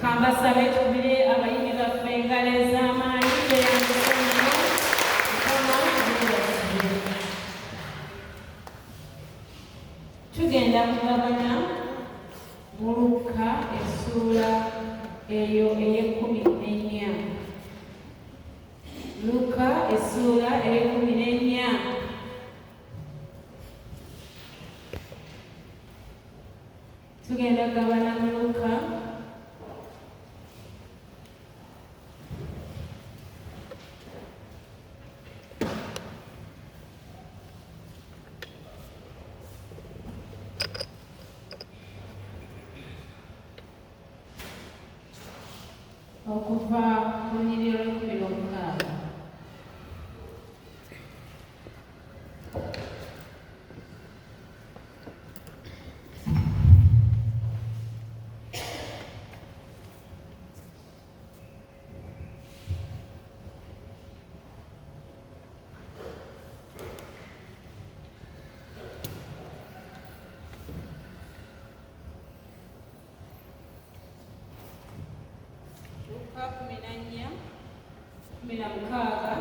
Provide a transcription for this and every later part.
Kambasabe tukubire abayimbi baffe engalo ez'amaanyi beyambisonyo tugenda kugabana mu Luka essuula eyo ey'14. Luka essuula ey'14. Tugenda kugabana mu Luka okuva ku nnyiriro y'okubiri mukaaga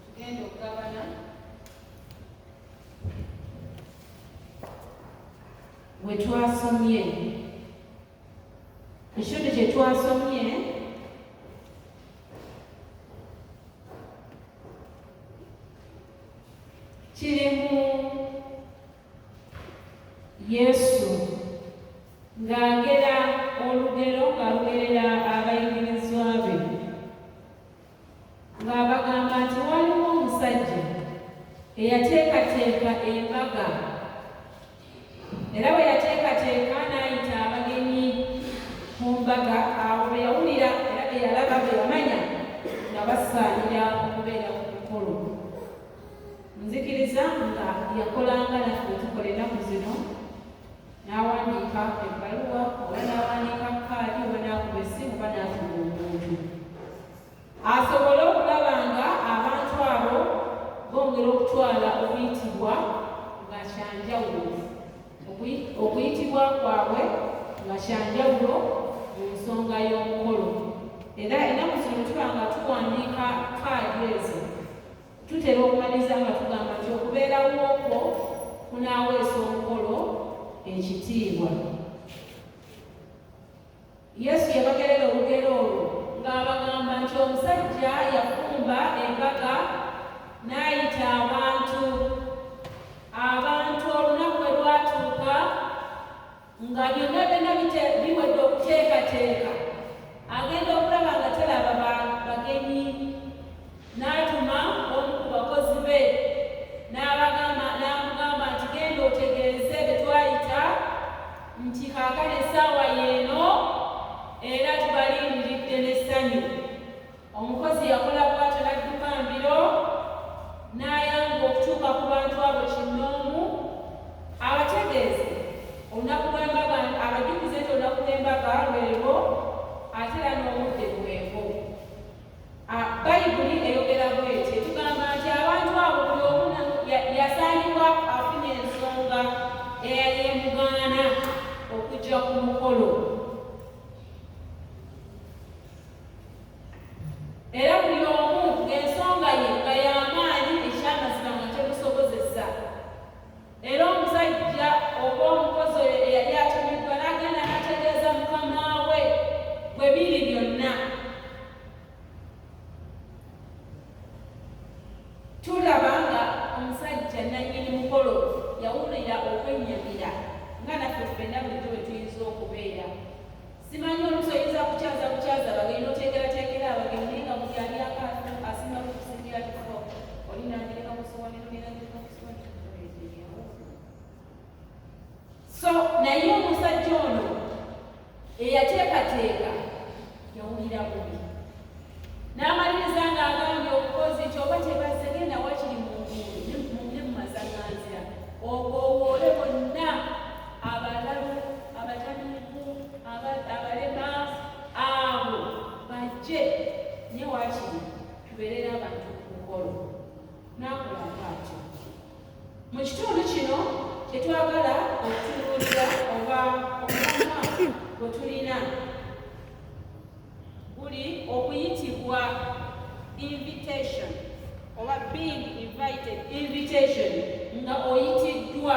tugenda okugabana bwe twasomye ekitundu kye twasomye kirimu Yesu ng'agera olugero ng'alugerera abayigirizwa be ng'abagamba nti waliwo omusajja eyateekateeka embaga era bwe yateekateeka n'ayita abagenyi ku mbaga abo be yawulira era be yalaba be yamanya nga basaanira okubeera ku mukolo. Nzikiriza nga yakolanga naffe tukola ennaku zino n'awandiika ebbaluwa oba n'awandiika kaadi oba n'akuba essimu oba n'atuma omuntu asobole okulaba nga abantu abo bongera okutwala okuyitibwa nga kyanjawulo, okuyitibwa kwabwe nga kyanjawulo mu nsonga y'omukolo. Era ennaku zino tuba nga tuwandiika kaadi ezo tutera okumaliza nga tugamba nti okubeerawo okwo kunaaweesa omukolo ekitiibwa. Yesu yabagerera olugero olwo ng'abagamba nti omusajja yafumba embaga n'ayita abantu olunaku bwe lwatuuka nga byonna byonna biwedde okuteekateeka agenda okulaba nga talaba bagenyi n'atuma omu ku bakozi be n'amugamba nti genda otegeeze be twayita nti kaakano essaawa y'eno era tubalindiridde n'essanyu. Omukozi yakola bw'atyo n'adduka mbiro n'ayamba okutuuka ku bantu abo kinnoomu abategeeze olunaku lw'embaga, abajjukize nti olunaku lw'embaga lwebo ate era n'obudde bwebo. Bayibuli eyogera bw'eti etugamba nti abantu abo buli omu yasaanibwa afuna ensonga eyali emugaana okujja ku mukolo. Era buli omu ng'ensonga ye nga y'amaanyi ekyamazima nga temusobozesa. Era omusajja oba omukozi oyo eyali atumiddwa n'agenda n'ategeeza mukama we bwe biri byonna. Tulaba nga omusajja nannyini mukolo yawulira okwennyamira nga naffe ffenna bulijjo bwe tuyinza okubeera. Simanyi oluusi oyinza kukyaza abagenyi n'oteekerateekera abagenyi nga buli ali asinga kukusingira kifo olinangereka kusowaniro linangereka kusowaniro. So naye omusajja ono eyateekateeka yawulira bubi n'amaliriza ng'agambye omukozi nti oba tebazze genda wakiri mu ngulu ne mu masaŋŋanzira owoole bonna abalalu abatamiivu abalema abo bajje nye wakiri tubeerera abantu ku mukolo. N'akola bw'atyo. Mu kitundu kino kyetwagala okutunuulira oba omulamwa gwe tulina nga oyitiddwa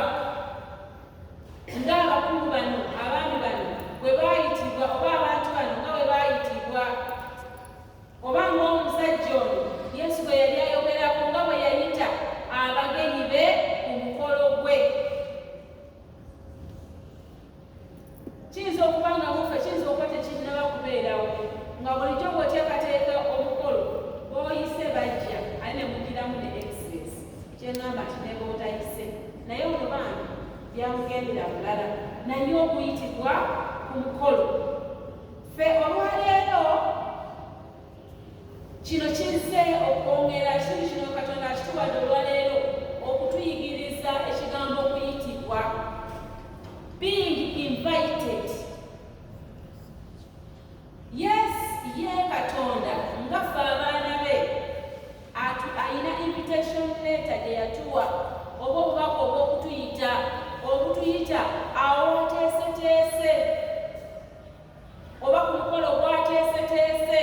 ng'abakulu bano abaami bano bwe baayitibwa oba abantu bano nga bwe baayitibwa oba ng'omusajja ono Yesu bwe yali ayogerako nga bwe yayita abagenyi be ku mukolo gwe. Kiyinza okuba nga mufe, kiyinza okuba tekinnaba kubeerawo nga bulijjo bw'oteekateeka omukolo b'oyise bajja ali ne mugiramu ne express kyeŋŋamba nti ne b'otayise naye ono bandi byamugendera bulala naye okuyitibwa ku mukolo. Ffe olwaleero kino kizze okwongera ekintu kino Katonda akituwadde olwaleero okutuyigiriza ekigambo okuyitibwa, being invited. Yes, ye Katonda nga ffe abaana be ayina invitation letter gye yatuwa oba obubaka obutuyita awo wateeseteese oba ku mukolo gwateeseteese.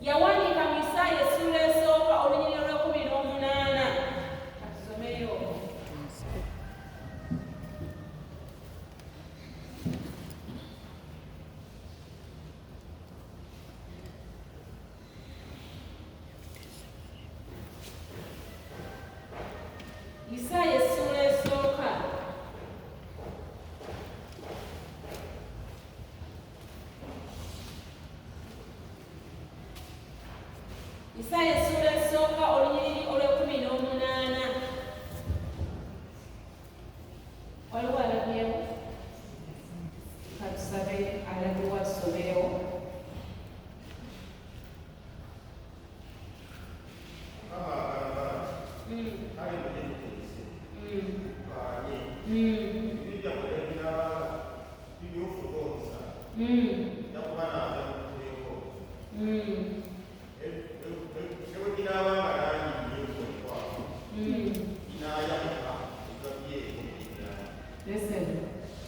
Yawandiika mu Isaaya essula esooka olunyiriri lw'18. Katusomeyo. Isaaya essula esooka Isaaya essula esooka olunyiriri olw'18. Waliwo alabyewo? Katusabe alabyewo atusomerewo.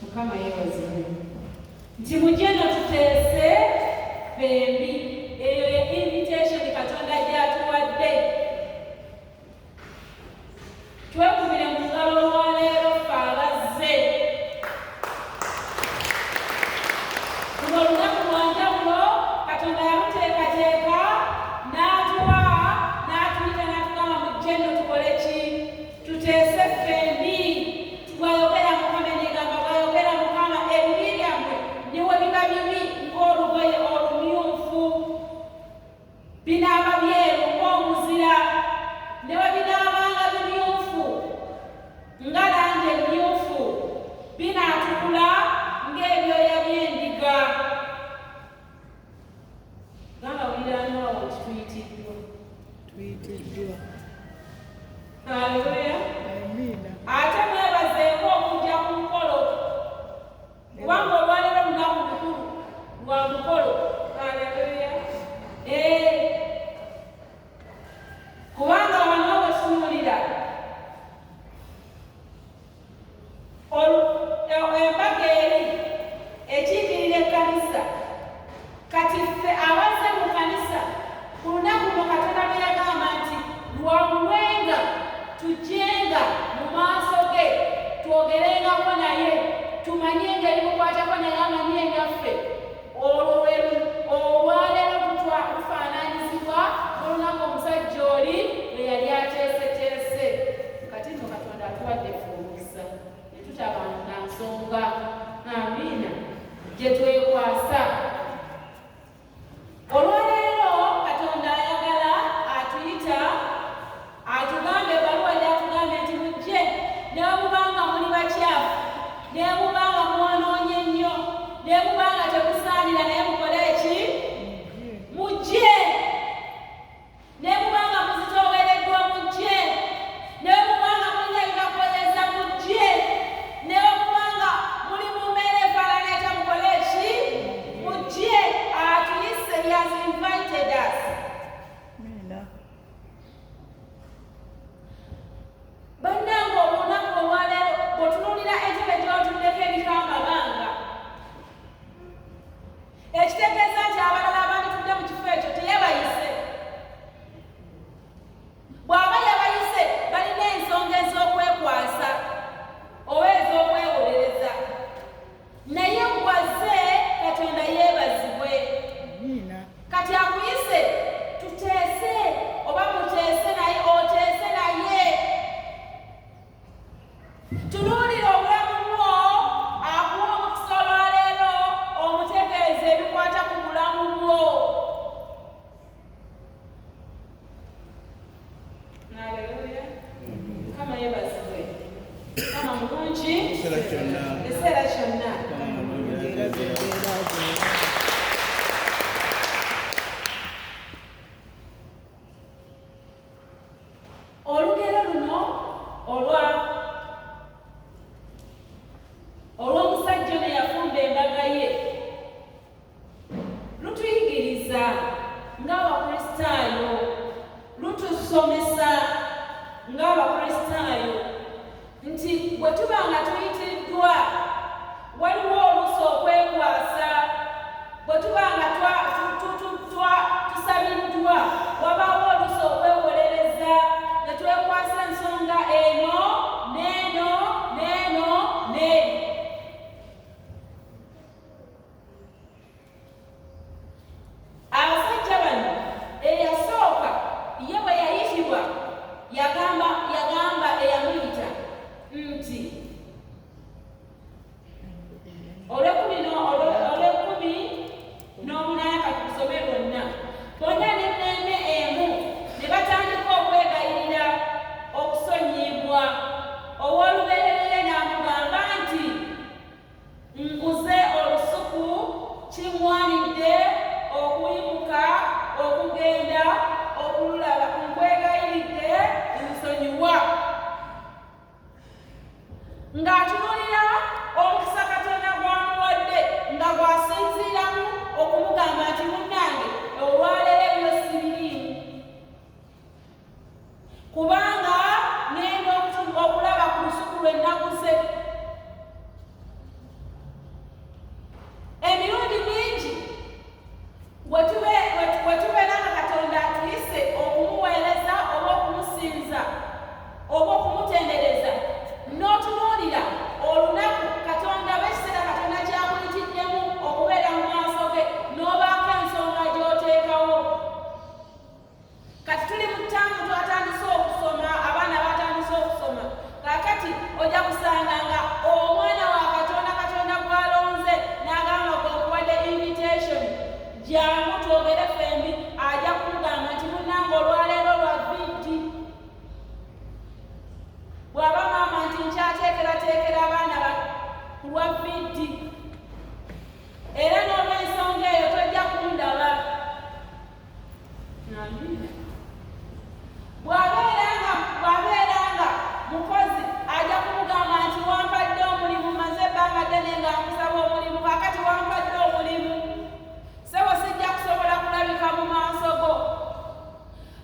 Mukama yeebazibwe nti mugenda tuteese fembi. Eyo ye invitation Katonda gy'atuwadde. Twekubire mu ngalo olwaleero ffe abazze. Luno olunaku lwa njawulo Katonda yaluteekateeka n'atuwa n'atuyita n'atugamba mujje nno tukole ki? Tuteese fembi. Bw'ayogera Mukama n'egamba bw'ayogera Mukama ebibi byammwe ne bwe biba bibi ng'olugoye olumyufu binaaba byeru ng'omuzira, ne bwe binaabanga bimyufu nga langi emmyufu binaatukula ng'ebyoya by'endiga. Gamba buliraanwawo nti tuyitiddwa. Haleluya. Ate mwebazeeko okujja ku mukolo kubanga olwaleero lunaku lukulu lwa mukolo. Haleluya. Kubanga wano wetunuulira embaga eri ekiikirira ekkanisa kati ffe abazze mu kanisa ku lunaku luno Katonda lwe yagamba nti lwamuwenga tujjenga mu maaso ge twogerengako naye tumanye engeri mukwatako naye amanyi ebyaffe. Olwaleero tufaananyizibwa olunaku omusajja oli lwe yali ateeseteese. Kati nno Katonda atuwadde ffe omukisa ne tutabanga nsonga. Amiina. Gye twekwasa. Olwaleero Katonda ayagala atuyita atugambe ebbaluwa gy'atugambe nti mujje ne bw'mubanga muli bakyafu, ne bw'mubanga mwonoonye nnyo, ne bw'mubanga temusaanira naye mukole ki? Mujje. Ne bw'mubanga muzitoowereddwa mujje, ne bw'mubanga mulina binakukoleza mujje, ne bw'mubanga muli mu mbeera efaanana mukole ki? Mujje. Atuyise, he has invited us. Bannange olunaku olwaleero bw'otunuulira entebe gy'otuddeko eriko amabanga, ekitegeeza nti abalala abanditudde mu kifo ekyo teyabayise. Bw'aba yabayise balina ensonga ez'oku ng'Abakristaayo, lutusomesa ng'Abakristaayo nti bwe tuba nga tuyitiddwa waliwo oluusi okwekwasa, bwe tuba nga tusabiddwa wabaawo oluusi okwewolereza ne twekwasa ensonga eno n'eno n'eno n'eno. Abasajja bano eyasooka ye bwe yayitibwa yagamba eyamuyita nti olw'ekumi n'omunaana katusome bonna n'emmeeme emu ne batandika okwegayirira okusonyiyibwa. Ow'olubereberye n'amugamba nti nguze olusuku kimwanidde okuyimuka okugenda okululaba, nkwegayiridde nsonyiwa. Ng'atunuulira omukisa Katonda gw'amuwadde nga gw'asinziiramu okumugamba nti munnange olwaleero ebyo sibiriimu, kubanga ngenda okulaba ku lusuku lwe naguze. Emirundi mingi we tubeera nga Katonda atuyise okumuweereza oba okumusinza oba okumutendereza, n'otunuulira olunaku Katonda b'ekiseera Katonda kyakuyitiddemu okubeera mu maaso ge n'obaako ensonga gy'oteekawo. Kati tuli mu ttangu twatandise okusoma, abaana batandise okusoma, kaakati ojja kusanga nga omwana wa Katonda, Katonda gw'alonze n'agamba gwe nkuwadde invitation, jjangu twogere fembi, ajja kumugamba nti munnange olwaleero lwa viddi. Bw'aba maama nti nkyateekerateekera abaana ku lwa viddi, era n'olw'ensonga eyo tojja kundaba. Bw'abeera nga mukozi ajja kumugamba nti wampadde omulimu, maze ebbanga ddene nga nkusaba omulimu, kaakati wampadde omulimu, sebo sijja kusobola kulabika mu maaso go.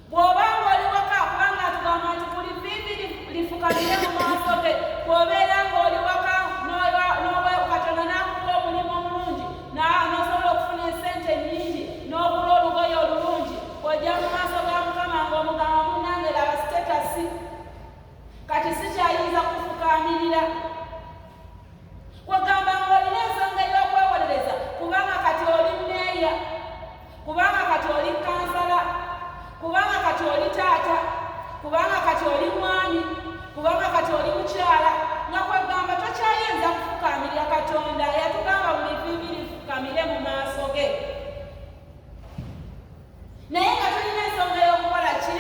Bw'oba ng'oli waka, kubanga tugamba nti buli vivi lifukamire mu maaso ge, bw'obeera ng'oli waka Katonda n'akuwa omulimu omulungi n'osobola okufuna esente nnyingi n'ogula olugoye olulungi, ojja mu maaso ga Mukama ng'omugamba munnange laba sitetasi, kati sikyayinza kufukaamirira. Kwegamba ng'olina ensonga ey'okwewolereza, kubanga kati oli mmeeya, kubanga kati oli kansala, kubanga kati oli taata, kubanga kati oli mwami, kubanga kati oli mukyala, nga kwegamba tokyayinza kufukaamirira Katonda yatugamba buli vivi lifukamire mu maaso ge. Naye nga tulina ensonga ey'okukola ki?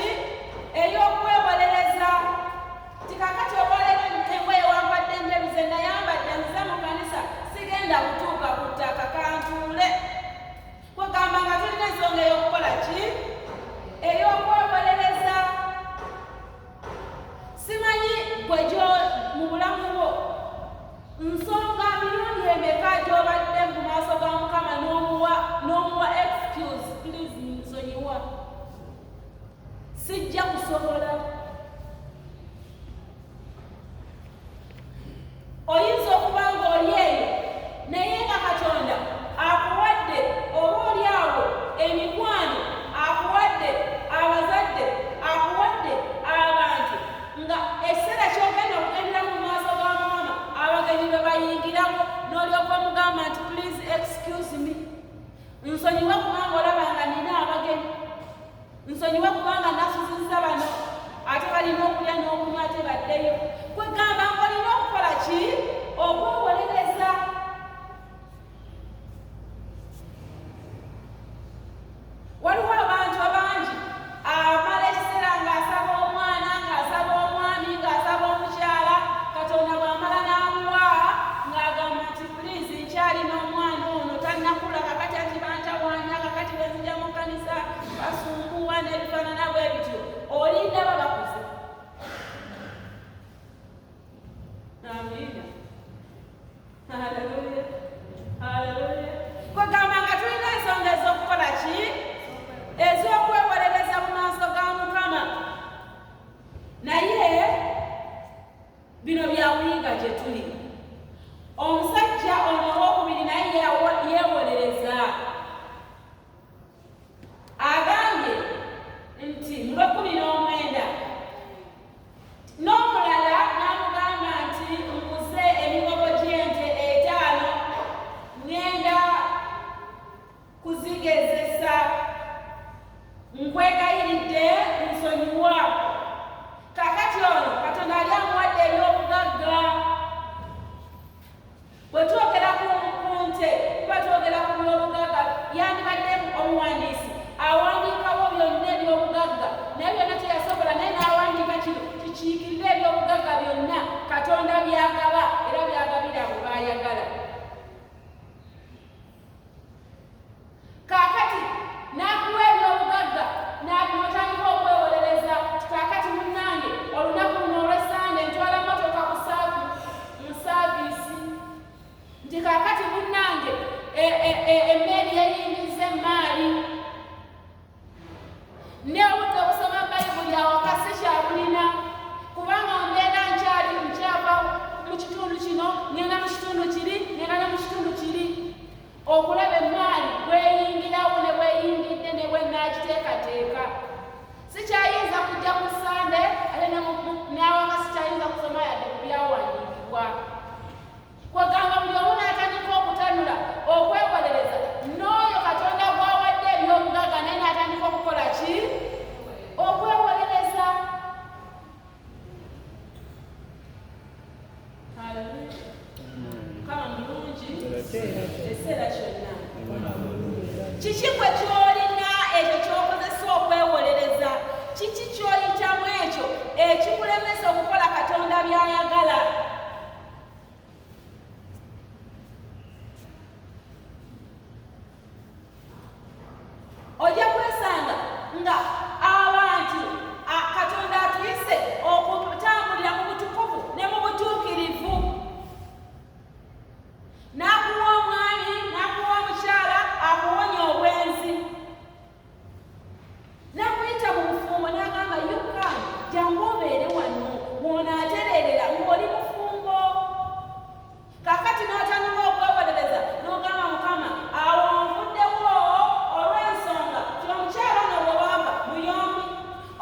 Ey'okwewolereza. Tikakati olwaleero engoye wampadde njeru ze nayambadde nze mu kanisa, sigenda kutuuka ku ttaka kantuule. Kwegamba nga tulina ensonga ey'okukola ki? Ey'okwewolereza. Simanyi gwe mu bulamu bwo nsonga mirundi emeka gy'obadde mu maaso ga Mukama n'omuwa excuse, please nsonyiwa, sijja kusobola. Oyinza okuba ng'oli eyo naye nga Katonda akuwadde oboolyawo emikwano, akuwadde abazadde, akuwadde abantu, nga ekiseera ky'ogenda okugenderamu mu maaso ga Mukama abagenyi be bayingiramu n'olyoka omugamba nti please excuse me, nsonyiwa kubanga olaba nga nina abagenyi, nsonyiwa kubanga nasuzizza bano ate balina okulya n'okunywa ate baddeyo. Kwegamba ng'olina okukola ki? Okwewolereza. Waliwo abantu abangi amala ekiseera ng'asaba omwana, ng'asaba omwami, ng'asaba omukyala, Katonda bw'amala n'amuwa ng'agamba nti please nkyalina omwana ono tannakula, kakati ati bantawaanya, kakati bwenzija mu kkanisa basumbuwa n'ebifaanana bwe bityo. Olindaba bakuze. nkwegayiridde nsonyiwa. Kaakati ono Katonda ali amuwadde eby'obugagga. Bwe twogera ku nte tuba twogera ku by'obugagga, yandibadde omuwandiisi awandiikawo byonna eby'obugagga naye byonna teyasobola, naye n'awandiika kino kikiikirire eby'obugagga byonna Katonda byagaba era byagabira abo baayagala. Kaakati n'akuwa eby'obugagga n'otandika okwewolereza. Kaakati munnange olunaku luno olw'Essande ntwala mmotoka mu saaviisi nti kaakati munnange emmeeri yeyingiza emmaali ne obudde obusoma Bayibuli awaka sikyabulina kubanga mbeera nkyava mu kitundu kino ngenda mu kitundu kiri ngenda ne mu kitundu kiri okulaba emmaali bweyingirawo ne bweyingidde ne bwe naagiteekateeka. Sikyayinza kujja ku Sande ate n'awaka sikyayinza kusoma yadde ku byawandiikibwa. Kwegamba buli omu n'atandika okutanula okwewolereza n'oyo Katonda gw'awadde eby'obugagga naye n'atandika okukola ki? Okwewolereza. Kama mulungi ekiseera kyonna. Kiki kwe ky'olina ekyo ky'okozesa okwewolereza? Kiki ky'oyitamu ekyo ekikulemesa okukola Katonda by'ayagala? Ojja kwesanga nga abantu Katonda atuyise okutambulira mu butukuvu ne mu butuukirivu. N'akuwa omwami, n'akuwa omukyala akuwonya obwenzi. N'akuyita mu bufumbo n'agamba yukani jangu obeere wano mw'onaatererera ng'oli mufumbo. Kaakati n'otandika okwewolereza n'ogamba Mukama awo nvuddewo olw'ensonga ti omukyala ono gwe wampa muyombi,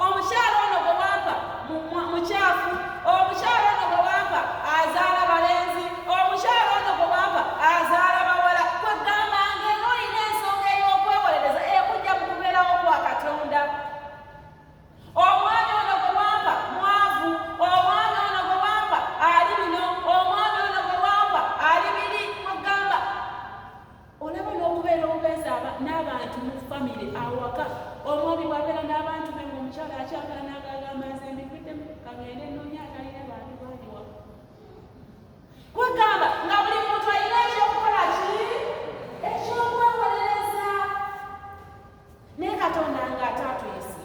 omukyala ono gwe wampa mukyafu, omukyala ono gwe wampa azaala balenzi, omukyala ono gwe wampa azaala bawala. Kwegamba ng'eno olina ensonga ey'okwewolereza ekujja mu kubeerawo kwa Katonda. Omwami ono gwe wampa mwavu, omwami ono gwe wampa ali bino, omwami ono gwe wampa ali biri. Kwegamba olaba n'okubeera obubeezi n'abantu mu famire awaka. Omwami bw'abeera n'abantu be omukyala akyagala n'agagamba nze mbikuddemu kagende nnoonya atalina bantu bali waka. Kwegamba nga buli muntu alina ekyokukola ki? Ekyokwewolereza. Naye Katonda ng'ate atuyise.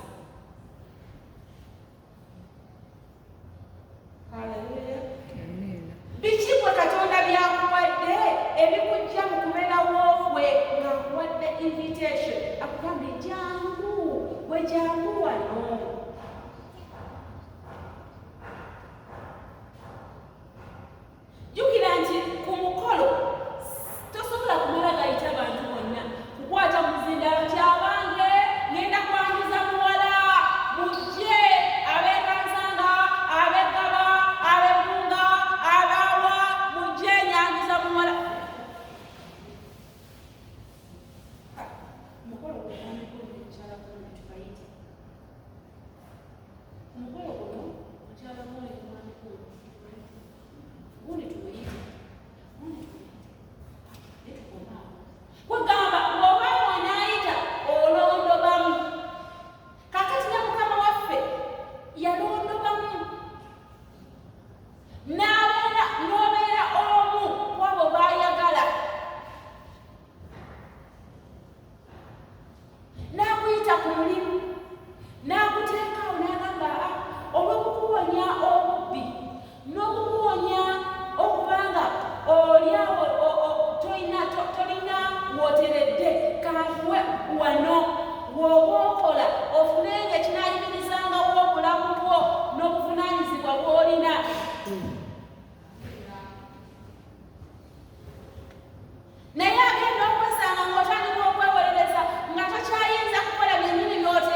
Haleluya. Biki gwe Katonda byakuwadde ebikujja mu kubeerawo kwe ng'akuwadde invitation akugambye jangu gwe jangu wano. Jjukira nti ku mukolo tosobola kumala gayita bantu bonna kukwata muzindalo nti abange ngenda kwanguza muwala mujje abeekansanga abeggaba abeggunga abawa mujje nyanguza muwala. Mukolo gwetandikulu mukyala gwona tubayite omukolo guno mukyala gwona gwandikulu gundi tumuyite kwegamba ng'oba wanaayita olondobamu. Kaakati ne Mukama waffe yalondobamu n'obeera omu ku abo baayagala. N'akuyita ku mulimu n'akuteekawo n'agamba olw'okukuwonya obubbi n'okukuwonya okubanga oliawo tolina w'oteredde kankuwe wano w'oba okola ofunenga ekinaayimirizangawo obulamu bwo n'obuvunaanyizibwa bw'olina. Naye agenda okwesanga ng'otandika okwewolereza nga tokyayinza kukola byennyini by'otandika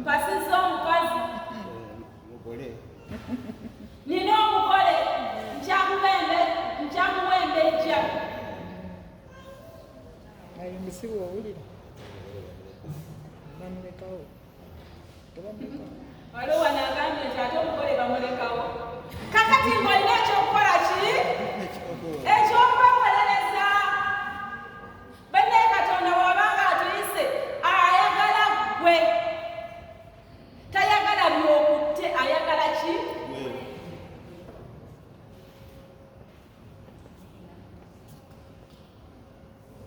mpasizza omukazi nina omugole nkyamuwembejja ayo musibu owulira bamulekawo waliwo wano agambye nti ate omugole bamulekawo kakati ng'olina ekyokukola ki ekyokwewolereza benne Katonda wabanga atuyise ayagala gwe tayagala byokutte ayagala ki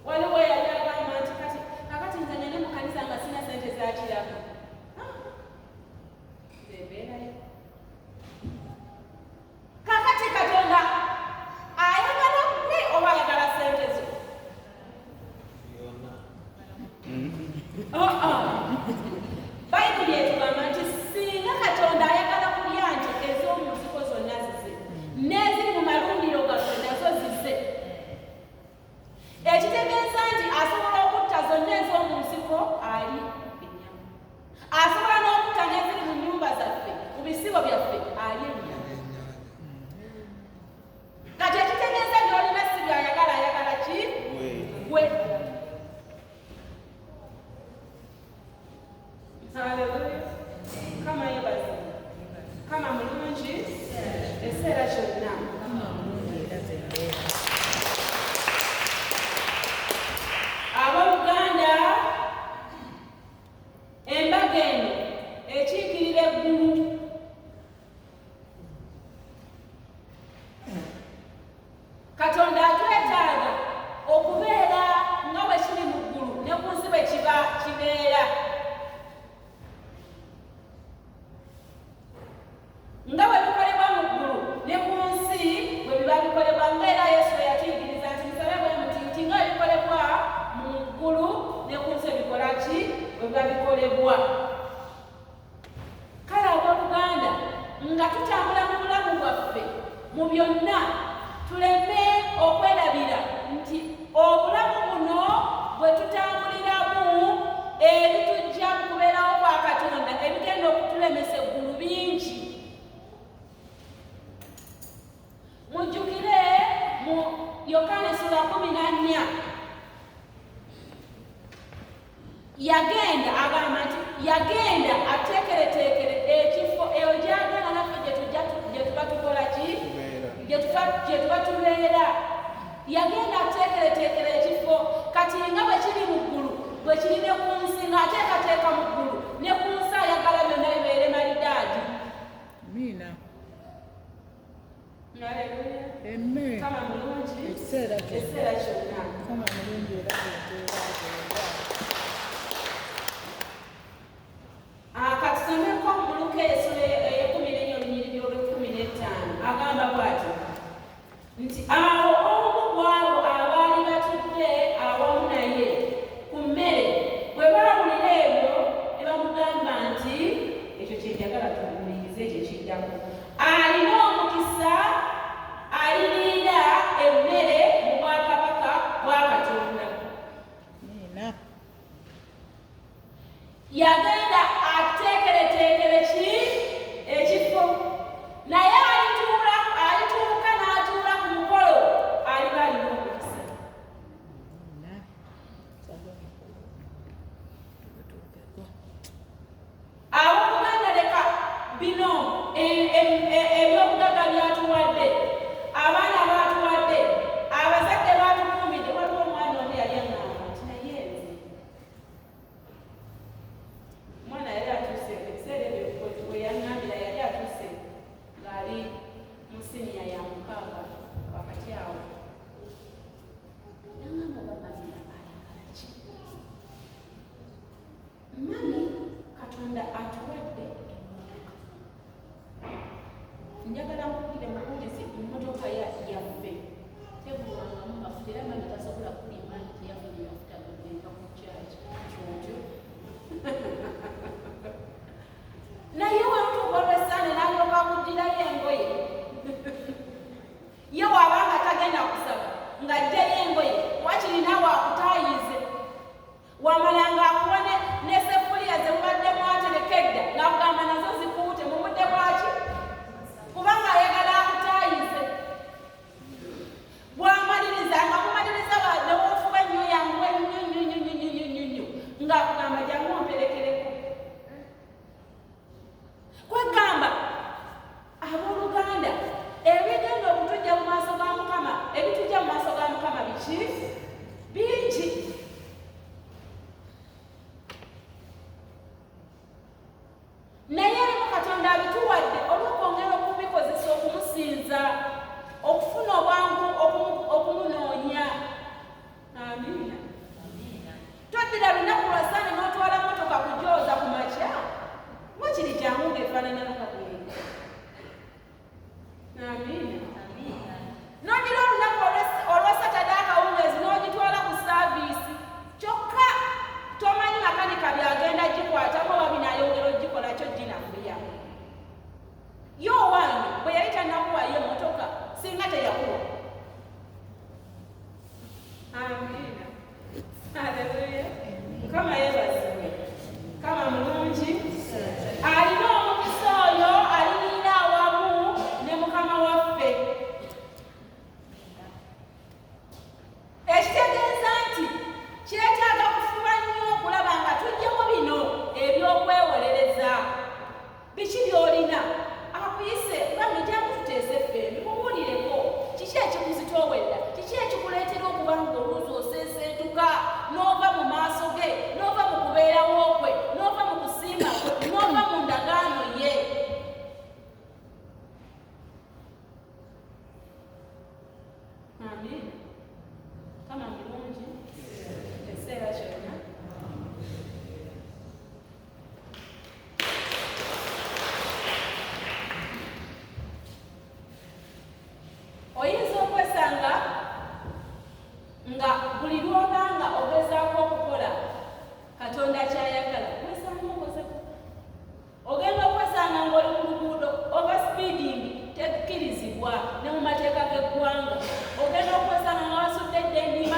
waliwo yali agamba nti kakati nze nene mu kanisa nga sina sente zakirako kakati Katonda ayagala gwe oba ayagala sente zo bayibuli etugamba nti singa Katonda ayagala kulya nti ez'omunsiko zonna zize n'eziri mu malundiro gaffe nazo zize ekitegeeza nti asobola okutta zonna ez'omu nsiko ali ennyama asobola n'okutta n'eziri mu nnyumba zaffe mu bisibo byaffe ali ennyama kati ekitegeeza nti olina si byayagala ayagala ki gwe haleluya kama yebazi kama mulungi ekiseera kyonna abooluganda embaga eno ekiikirira eggulu Katonda atwetaaga okubeera nga bwe kiri mu ggulu ne ku nsi bwe kibeera nga bwe bikolebwa mu ggulu ne ku nsi bwe biba bikolebwa ngaera Yesu eyatuyigiriza nti musabe bwe muti nti nga bikolebwa mu ggulu ne ku nsi ebikola ki bwe biba bikolebwa kale abooluganda nga tutambula mu bulamu bwaffe mu byonna tuleme okwerabira nti obulamu buno bwe tutambuliramu ebitujja mu kubeerawo kwa Katonda ebigenda okutulemesa eggulu bingi mujjukire mu Yokaana sura 14 yagenda agamba nti yagenda ateekereteekere ekifo eyo gyagenda naffe gye tuba tukola ki gye tuba tubeera yagenda ateekereteekere ekifo kati nga bwe kiri mu ggulu bwe kiri ne ku nsi ng'ateekateeka mu ggulu ne ku nsi ayagala byonna bibeere malidaadi miina haleluya emme kama mulungi ekiseera kyonna kama mulungi era katusomeko mu Luka esula ey'14 olunyiriri olw'15 agamba bw'ati nti awo omu ku abo abaali batudde awamu naye ku mmere bwe baawulira ebyo ne bamugamba nti ekyo kyenjagala tuwulirize ekyo kiddako alina omukisa aliriira emmere mu bwakabaka bwa Katonda yagenda ateekereteekere ki ekifo naye alituuka n'atuula ku mukolo aliba alina omukisa abooluganda leka bino ebyobugagga byatuwadde abaana baatuwadde abazadde baatukuumidde waliwo omwana omu yali aŋŋamba nti naye nze Toddira lunaku lwa Sande n'otwala mmotoka kugyoza ku makya. Wakiri kyangu ng'efaanana n'akabwenge. Amiina. N'ogira olunaku olwa Saturday akawungeezi n'ogitwala ku saaviisi. Kyokka tomanyi makanika byagenda gikwatamu oba binaayongera ogikola kyo ginafuya. Yo wange bwe yali tannakuwayo emmotoka singa teyakuwa. Amiina. Haleluya. Mukama yeebazibwe. Mukama mulungi. Alina omukisa oyo alinira awamu ne Mukama waffe. Ekitegeeza nti kyetaaga kufuba nnyo okulaba nga tujjamu bino ebyokwewolereza. Biki by'olina? Akuyise nga mijjamu tuteese ffembi mubuulireko. Kiki ekikuzitoowedda? Kiki ekikuleetera okuba ng'oluuzi oseeseetuka n'ova mu maaso ge, n'ova mu kubeerawo kwe, n'ova mu kusiima kwe, n'ova mu ndagaano ye? Amiina. Kama mulungi ekiseera kyonna. Oyinza okwesanga nga buli lw'obanga ogezaako okukola Katonda ky'ayagala wesanga okozeko. Ogenda okwesanga ng'oli ku luguudo over speeding tekkirizibwa ne mu mateeka g'eggwanga. Ogenda okwesanga nga wasudde eddendima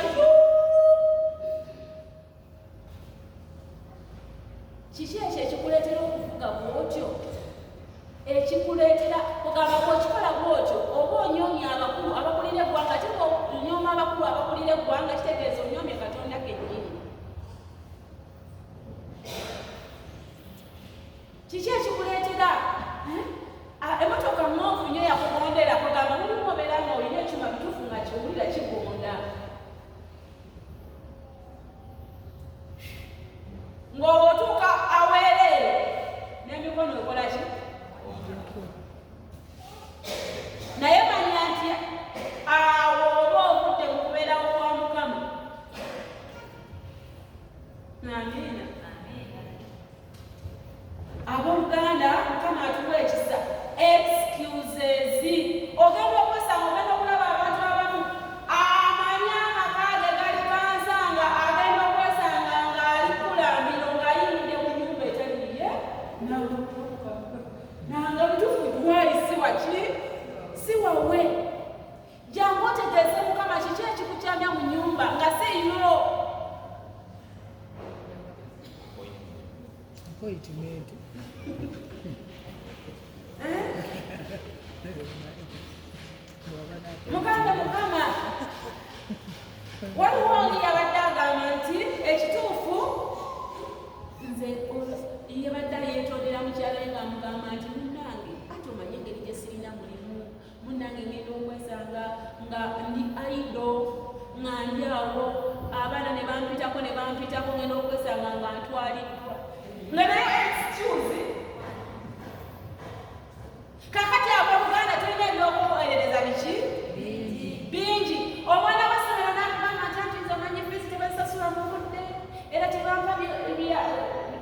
kiki ekyo ekikuleetera okuvuga bw'otyo? Ekikuleetera kugamba bw'okikola bw'otyo oba onyoomya abakulu abakulira eggwanga. Ate onyooma abakulu abakulira eggwanga kitegeeza onyoomye Katonda kennyini. Kiki ekikuleetera emmotoka mmoovu nnyo yakugondera kugamba mulimu obeera nga olina ekyuma bituufu nga kiwulira kigonda. Ng'otuuka aweereere n'emikono ekola ki? Naye manya nti awo oba ovudde mu kubeerawo kwa Mukama. Amiina. Abooluganda, Mukama atuwa ekisa. Excuses. Ogenda okwesanga ogenda okulaba abantu abamu amanyi amaka ge gali kansanga, agenda okwesanga ng'ali kulambiro ng'ayimiridde mu nnyumba etaliye nanga bituufu gwali si waki si wawe. Jangu otegeeze Mukama kiki ekikukyamya mu nnyumba nga si yo. Appointment. Muganda Mukama waliwo oli yabadde agamba nti ekituufu nze yabadde yeetondera mukyala we ng'amugamba nti munnange ate omanye engeri gye sirina mulimu, munnange ngenda okwesanga nga ndi aido nga ndi awo abaana ne bampitako ngenda okwesanga nga ntwaliddwa nga naye excuse. Kakati abooluganda tulina ebyokuweerereza biki bingi. Omwana w'essomero n'akugamba nti nze manyi fiisi tebasasula mu budde era tebampa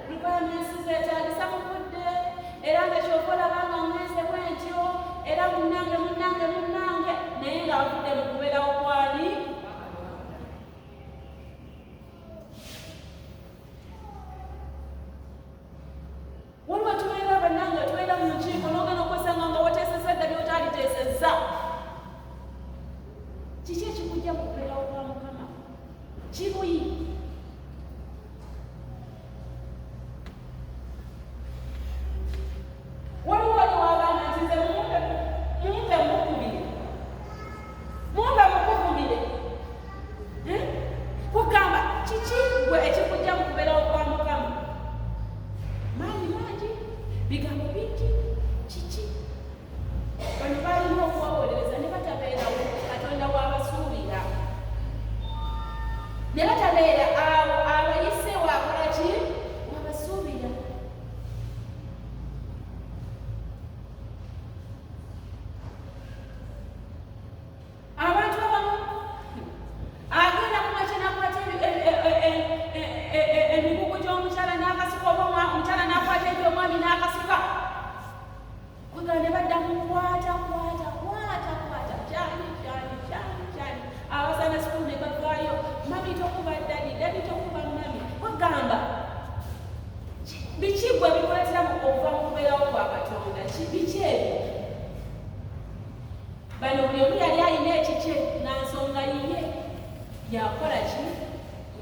requirements zeetaagisa mu budde era nga kyova olaba nga mweze bwentyo era munnange naye ng'avudde mu kubeerawo kwani. Waliwo tubeera bannange tubeera mu nkiiko n'ogenda okwesanga nga wateeseza dda by'otaaliteesezza. Kiki ekikujja mu kubeerawo kwa Mukama? Kibuyi. Waliwo oli wagamba nti nze mumpe mukubire. Kugamba kiki gwe ekikujja mu kubeerawo kwa Mukama? Maanyi mangi, bigambo bingi. Kiki? Bano balina okubawolereza ne batabeerawo Katonda w'abasuubira. Ne batabeera abo abayise wakola ki? Wabasuubira. Abantu abamu agenda ku makya nakwata tugamba biki gwe bikuleetera okuva mu kubeerawo kwa Katonda biki ebyo bano buli omu yali alina ekikye na nsonga yiye yakola ki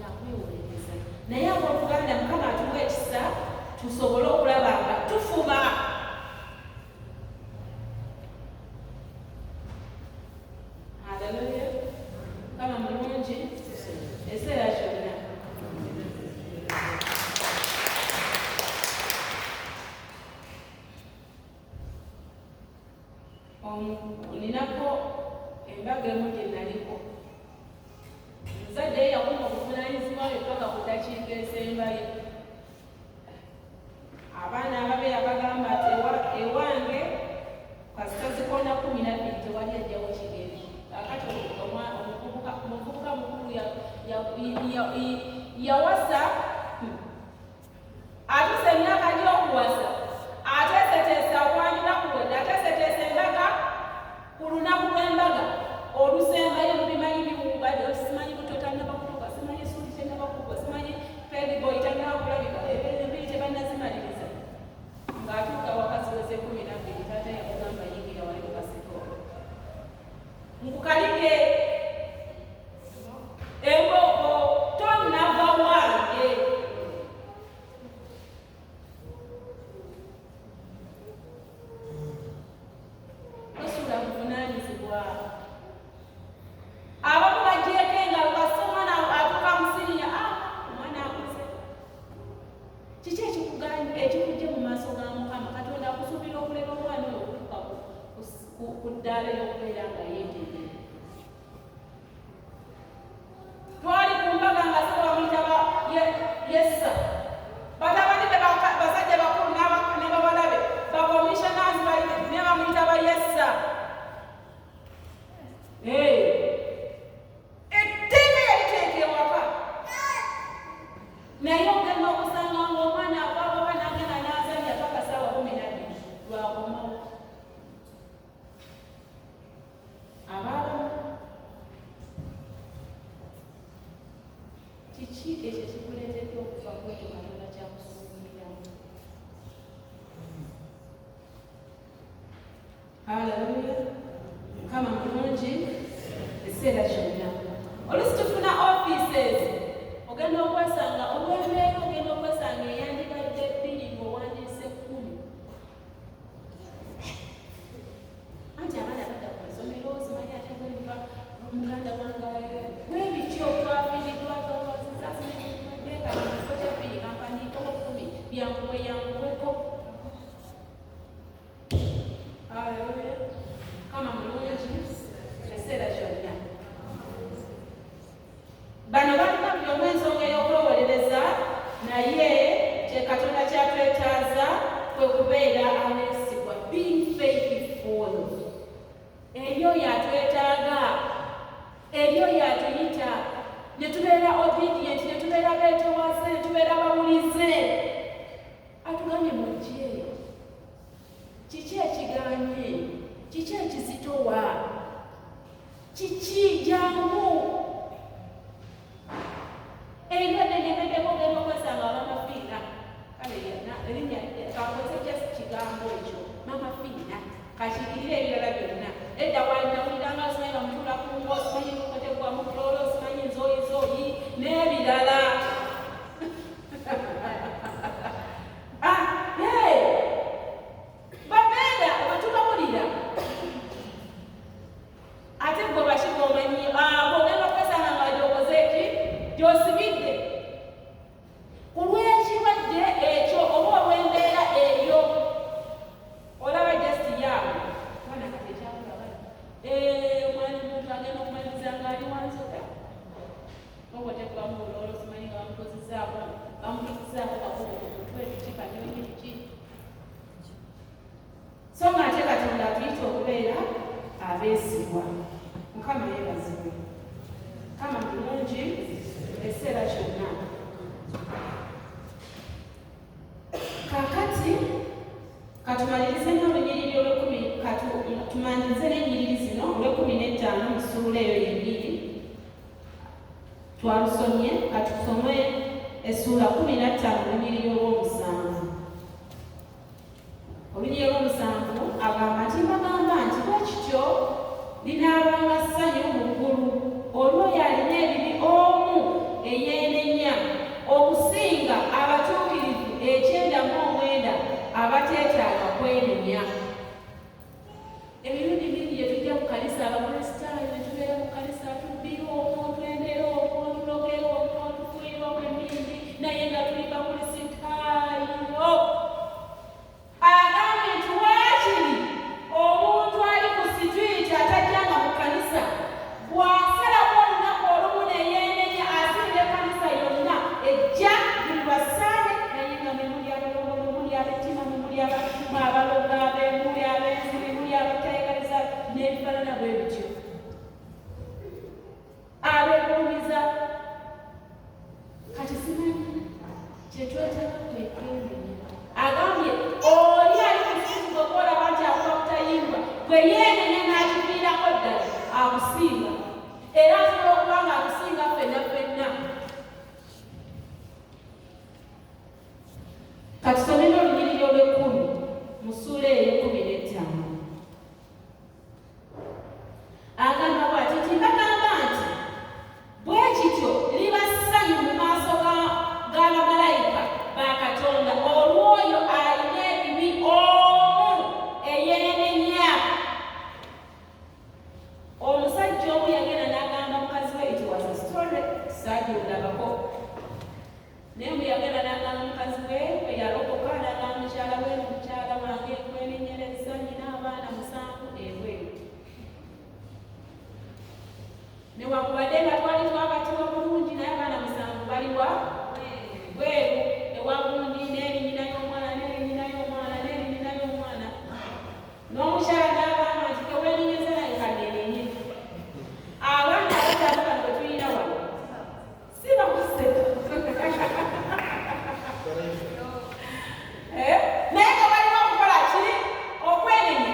yakwewolereza naye abooluganda Mukama atuwa ekisa tusobole okulaba nga tufuba haleluya kama mulungi ekiseera kyonna ninako embaga emu gye naliko muzadde yakuma obuvunaanyizibwa bwe paka ku ddakiika esembayo abaana ababeera bagamba ati ewange kasita zikona 12 tewali ajjawo kigere akati omuvubuka mukulu yawasa atuse emyaka gy'okuwasa ateeseteesa okwanjula kuwedde ateeseteesa embaga ku lunaku lw'embaga olusembayo lubimanyi biwubadde simanyi butotanaba kutuka simanyi suuli tenabakugwa simanyi pediboyi tanaba kulabika ebiri tebannazimaliriza ng'atuuka wakazi weze 12 taata yakugamba yingira wali mukasiko nkukalige emboko tonnava wange tosula buvunaanyizibwa abamu bagyeko engalo kasita omwana atuuka musirinya omwana akuze kiki ekikujja mu maaso ga Mukama Katonda akusuubira okulera omwana oyo okutuuka ku ddaala y'okubeera nga yeetegere twali ku mbaga nga se bamuyita Yesa batabani be basajja bakulu ne bawalabe bakomishonazi ne bamuyita ba Yesa etteeka yaliteeka ewaka naye ogenda okusanga ng'omwana avaababa n'agenda n'azanya paka ssaawa 12 lwakomawo abaabamu kiki ekyo kikuleetedde okufa kwekyo Katonda kyakusuubiramu haleluya Mukama mulungi ekiseera kyonna olusi tufuna offices ogenda okwesanga olw'embeera ogenda okwesanga eyandibadde 2 ng'owandiise 10 anti abaana badda ku masomero simanyi ate gwemuva muganda wange webityo twafiridwakawazizasimaekakifo kampani koko 10 byankuweyangweko haleluya Kama mulungi ekiseera kyonna bano balina buli omu ensonga ey'okwewolereza naye kye Katonda kyatwetaaza kwe kubeera abeesigwa being faithful ebyo yatwetaaga ebyo yatuyita ne tubeera obedient ne tubeera beetowase ne tubeera bawulize atugambye mujje kiki ekiganye kiki ekizitowa kiki jangu endwadde nemeddeko ogenda okwesanga mamafiina kale erinnya kakozesa just kigambo ekyo mamafiina kakikirira ebirala byonna edda wanawuliranga simanyi bamutuula ku ngo simanyi kukotegwa mukulolo simanyi nzoyizoyi n'ebirala babeera abatubawulira ate gwe bakiga omanyi ogenda okwesanga nga gyokoze eki gyosibidde ku lw'ekibadde ekyo oba olw'embeera eyo olaba just yaabwe mwana kati ekyakulabala omwana omuntu agenda okumaliriza ng'ali wansoga obotekulamu olwolo simanyi nga bamutuzizaako kakubo omutwe biki kanyonyi biki so ng'ate Katonda atuyita okubeera abeesigwa Mukama yeebazibwe Mukama mulungi ekiseera kyonna kakati katumalirize n'olunyiriri tumalirize n'ennyiriri zino olw'15 mu ssuula eyo yennyini twalusomye katusome essula 15 olunyiriri olw'omusanvu. Olunyiriri olw'omusanvu agamba nti mbagamba nti bwe kityo linaabanga ssanyu mu ggulu olw'oyo alina ebibi omu eyeenenya okusinga abatuukirivu 990 abateetaaga kwenenya. Emirundi mingi gye tujja mu kanisa abakristaayo ne tubeera mu kanisa tubbira omwo twendera omwo tulogera omwo tufuira omwo emindi naye nga tuli bakristaayo. Agambye nti waakiri omuntu ali ku sitwiti atajjanga mu kanisa bw'asalako olunaku olumu ne yeenenya asinga ekkanisa yonna ejja buli basaale naye nga memuli abalongolo muli abettima memuli abaloga abemuli abenziri muli abateekaliza n'ebifaanana bwe bityo abeegulumiza. Kati simanyi kyetwetaaga kwekendenya. Agambye oli ali ku sitwiti gwekolaba nti akuba butayimba bwe yeenenya n'akiviirako ddala akusinga era asobola okuba nga akusinga ffenna ffenna. Katusomere olunyiriri olw'ekkumi mu ssuula eyo 15. Agamba bw'ati nti mbagamba nti bwe kityo liba ssanyu mu maaso g'abamalayika ba Katonda olw'oyo alina ebibi omu eyeenenya. Omusajja omu yagenda n'agamba mukazi we it was a story saagi olabako naye mu yagenda n'agamba mukazi we bwe yalokoka n'agamba mukyala we mukyala wange kwenenyereza nyina abaana 7 ebweru newankubadde nga twali twakatiwa bulungi naye abaana 7 baliwa bweru ewagundi neeri nyina y'omwana neeri nyina y'omwana neeri nyina y'omwana n'omukyala n'agamba nti teweenenyeza naye kanenenye abaana abataano bano bwe tulina wano si bakuseka naye nga balina okukola ki okwenenya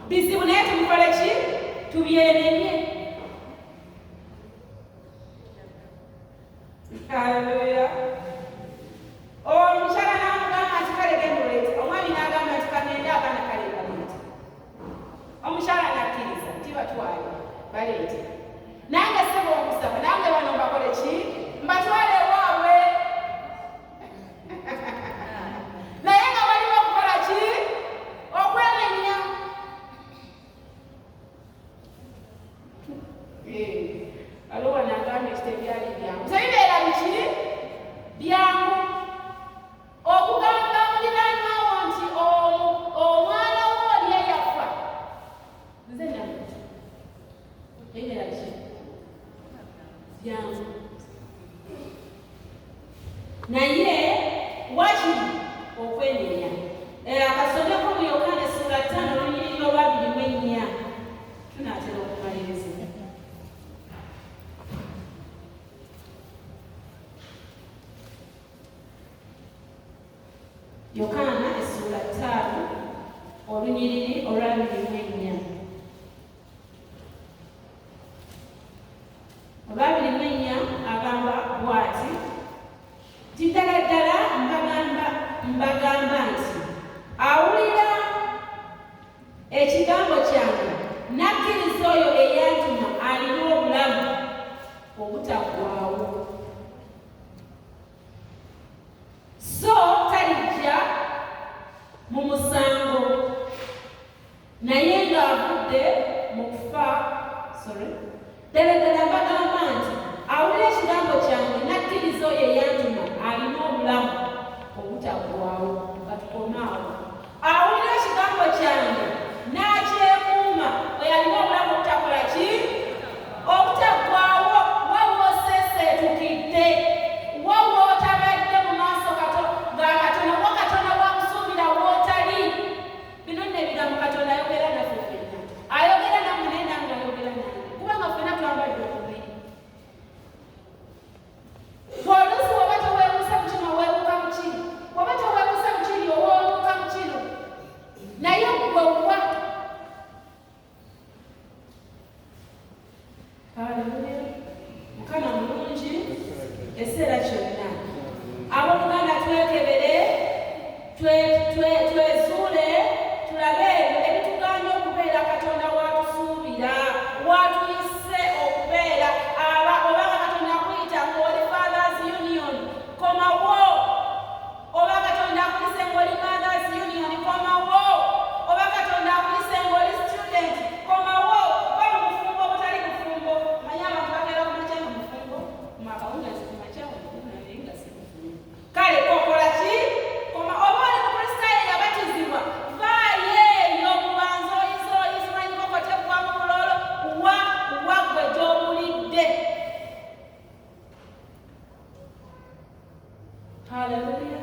bizibu naye tumukole ki tubyenenye. Haleluya. Omukyala n'amugamba nti kale genda oleete. Omwami n'agamba nti kagende abaana kale baleete. Omukyala n'akkiriza nti batwale baleete. Nange ssebo okusaba nange bano mbakole ki mbatwale ewaabwe. Naye nga balina okukola ki okwenenya. Aliwo n'agambye nti tebyali byangu tebibeera biki byangu okugamba muliraanwawo nti omwana wo oli eyafa nze namuti tebibeera biki byangu naye wakiri okwenenya. Akasomeko mu Yokaana essula 5 olunyiriri olwa 24 tunaatera okumaliriza. Yokaana essula 5 olunyiriri olwa 24. Olwa 24 agamba bw'ati nti ddala ddala mbagamba nti awulira ekigambo kyange n'akkiriza oyo eyantuma alina obulamu obutaggwaawo. So talijja mu musango naye ng'avudde mu kufa. Ddala ddala mbagamba nti awulira ekigambo kyange n'akkiriza oyo eyantuma alina obulamu obutaggwaawo. Batukomaawo awulira ekigambo kyange n'akyekuuma oyo alina obulamu obutakola ki obutaggwaawo. Wabwa oseeseetukidde wabwa otabadde mu maaso ga Katonda wa Katonda wamusuubira w'otali. Bino nno ebigambo Katonda ayogera naffe ffenna ayogera nammwe naye nange ayogera nange kubanga ffenna twambadde okubiri. Bw'oluusi waba teweebuusa mu kino weebuuka mu kino waba teweebuusa mu kiri oweebuuka mu kino naye gwe wa. Haleluya. Mukama mulungi ekiseera kyonna. Abooluganda twekebere, twezuule, tulabe ebyo ebitugaanye okubeera Katonda w'atusuubira, w'atuyise okubeera. Obanga Katonda akuyita ng'oli Fathers Union, komawo. Oba Katonda akuyise ng'oli Mothers Union, komawo. Oba Katonda akuyise ng'oli student, komawo. Oba mu bufumbo obutali bufumbo, manya abantu bakeera ku makya mu bufumbo, mu akawungeezi ku makya naye nga si bufumbo. Kale kokola ki? Koma. Oba oli mukristaayo yabatizibwa, vaayo eyo mubanza oyizibwa nkokote gwa mu bulolo wa ggwe gy'obulidde. Haleluya.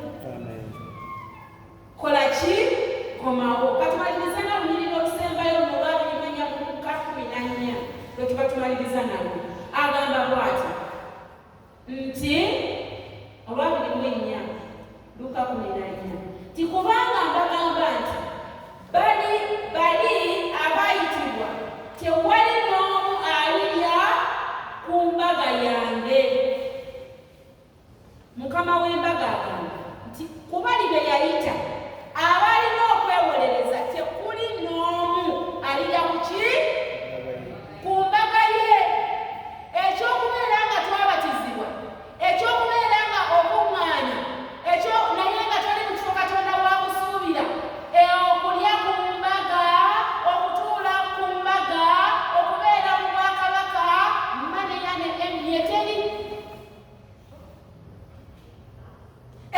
Kola ki? Komawo. Katumaliriza na lunyiriri olusembayo luno olw'abirimanya mu Luka 14 lwe tuba tumaliriza nalwo. Agamba bw'ati nti olw'abiri Luka 14 ti kubanga mbagamba nti bali abayitibwa tewali n'omu alirya ku mbaga yange. Mukama w'embaga agamba nti kubali be yayita abalina okwewolereza tekuli n'omu alirya ku ki? Ku mbaga ye. Ekyokubeera nga twabatizibwa, ekyokubeera nga okuŋŋaanya, ekyo naye nga toli mu kifo Katonda w'akusuubira, okulya ku mbaga, okutuula ku mbaga, okubeera mu bwakabaka, maneya ne emye teri.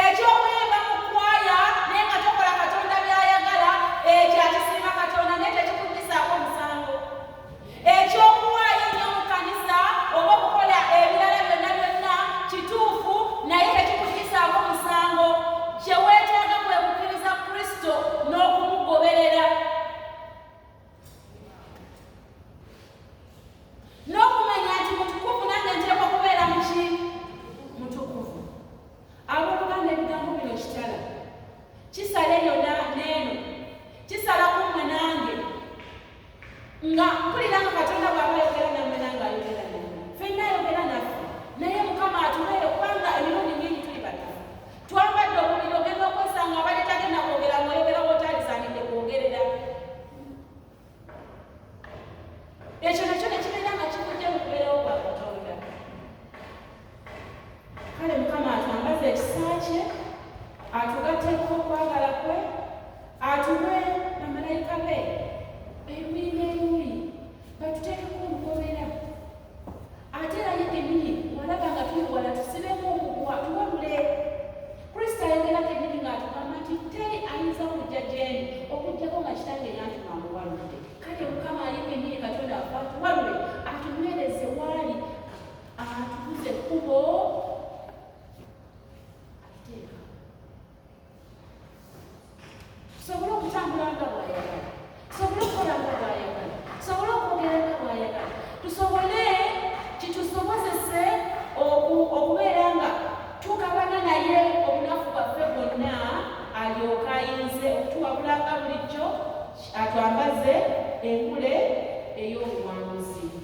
Ekyokuyimba mu kwaya naye nga tokola Katonda by'ayagala, ekyo akisiima Katonda naye tekikuddisaako musango. Ekyokuwaayo ennyo mu kkanisa oba okukola ebirala byonna kituufu naye tekikuddisaako musango. Kye weetaaga kwe kukkiriza Kristo n'okumugoberera, n'okumanya nti mutukuvu nange nteekwa kubeera muki? Mutukuvu. Abooluganda ebigambo bino kitala, kisala eyo n'eno, kisala ku mmwe nange nga mpulira nga Katonda bw'aba ayogera nammwe nange ayogera nammwe, ffenna ayogera naffe, naye Mukama atubeere kubanga emirundi mingi tuli batafu. Twambadde omubiri ogenda okwesanga abadde tagenda kwogera ng'oyogera w'otalisaanidde kwogerera. Ekyo nakyo ne kibeera nga kikujja mu kubeerawo kwa Katonda. Kale Mukama atwambaze ekisa kye, atugatteeko okwagala kwe, atuwe bamalayika be ebibiina ebimuli batuteekeko omugobera. Ate era ye kennyini walaba nga tuli wala tusibemu omugwa tuwalule. Kristo ayogera kennyini ng'atugamba nti teri ayinza okujja gyendi okujjako nga kitange yantuma muwaludde. Kale Mukama ali kennyini Katonda atuwalule, atunywereze wali, atubuze ekkubo atuteeka. Tusobole okutambula nga bw'ayagala, tusobole okukola nga bw'ayagala, tusobole okwogera nga bw'ayagala, tusobole kitusobozese okubeera nga tugabana naye obunafu bwaffe bwonna, alyoka ayinze okutuwabulanga bulijjo atwambaze engule ey'obuwanguzi.